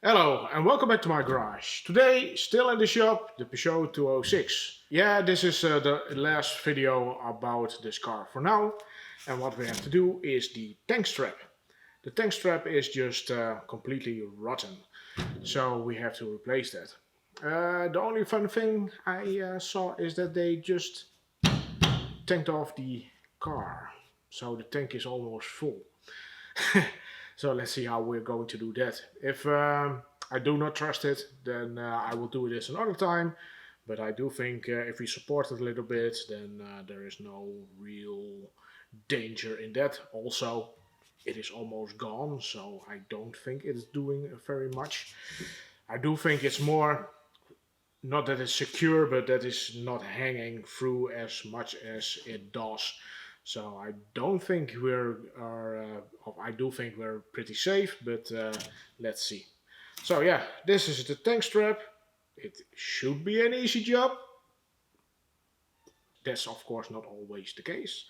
Hello and welcome back to my garage. Today, still in the shop, the Peugeot 206. Yeah, this is the last video about this car for now. And what we have to do is the tank strap. The tank strap is just completely rotten. So we have to replace that. The only fun thing I saw is that they just tanked off the car. So the tank is almost full. So let's see how we're going to do that. If I do not trust it, then I will do this another time. But I do think if we support it a little bit, then there is no real danger in that. Also, it is almost gone, so I don't think it's doing very much. I do think it's more, not that it's secure, but that it's not hanging through as much as it does. So I don't think I do think we're pretty safe, but let's see. So yeah, this is the tank strap. It should be an easy job. That's of course not always the case,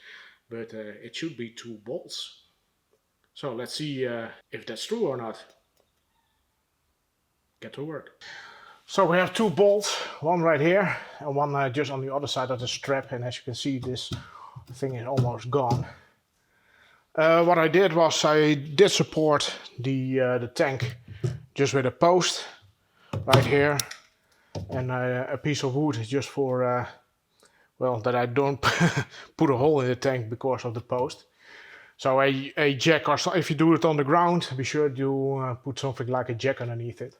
but it should be 2 bolts. So let's see if that's true or not. Get to work. So we have 2 bolts, one right here and one just on the other side of the strap, and as you can see, this thing is almost gone. What I did was I did support the tank just with a post right here and a piece of wood just for well, that I don't put a hole in the tank because of the post. So a jack, or if you do it on the ground, be sure to put something like a jack underneath it.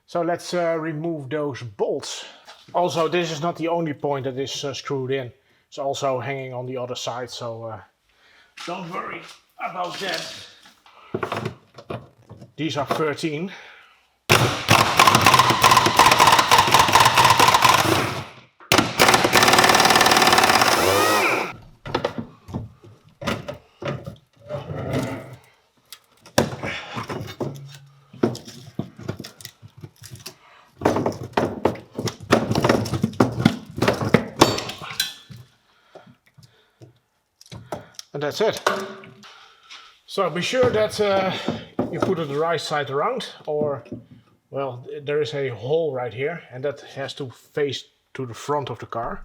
So let's remove those bolts. Also, this is not the only point that is screwed in. It's also hanging on the other side, so don't worry about that. These are 13. And that's it. So be sure that you put it the right side around, or, well, there is a hole right here and that has to face to the front of the car.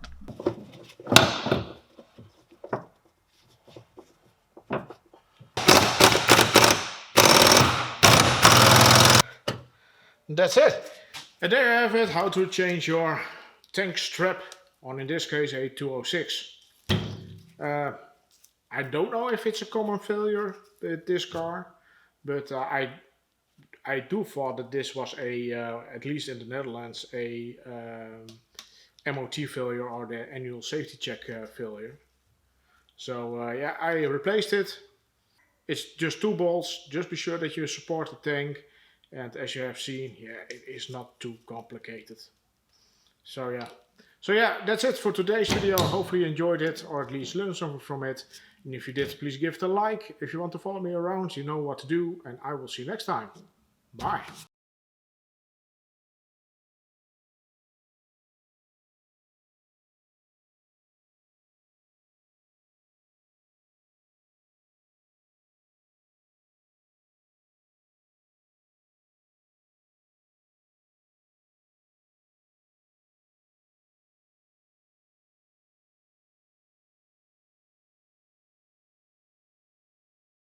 And that's it. And there you have it, how to change your tank strap on, in this case, a 206. I don't know if it's a common failure with this car, but I do thought that this was at least in the Netherlands, a MOT failure, or the annual safety check failure. So yeah, I replaced it. It's just 2 bolts. Just be sure that you support the tank, and as you have seen, yeah, it is not too complicated. So yeah, that's it for today's video. Hopefully you enjoyed it, or at least learned something from it. And if you did, please give it a like. If you want to follow me around, you know what to do, and I will see you next time. Bye.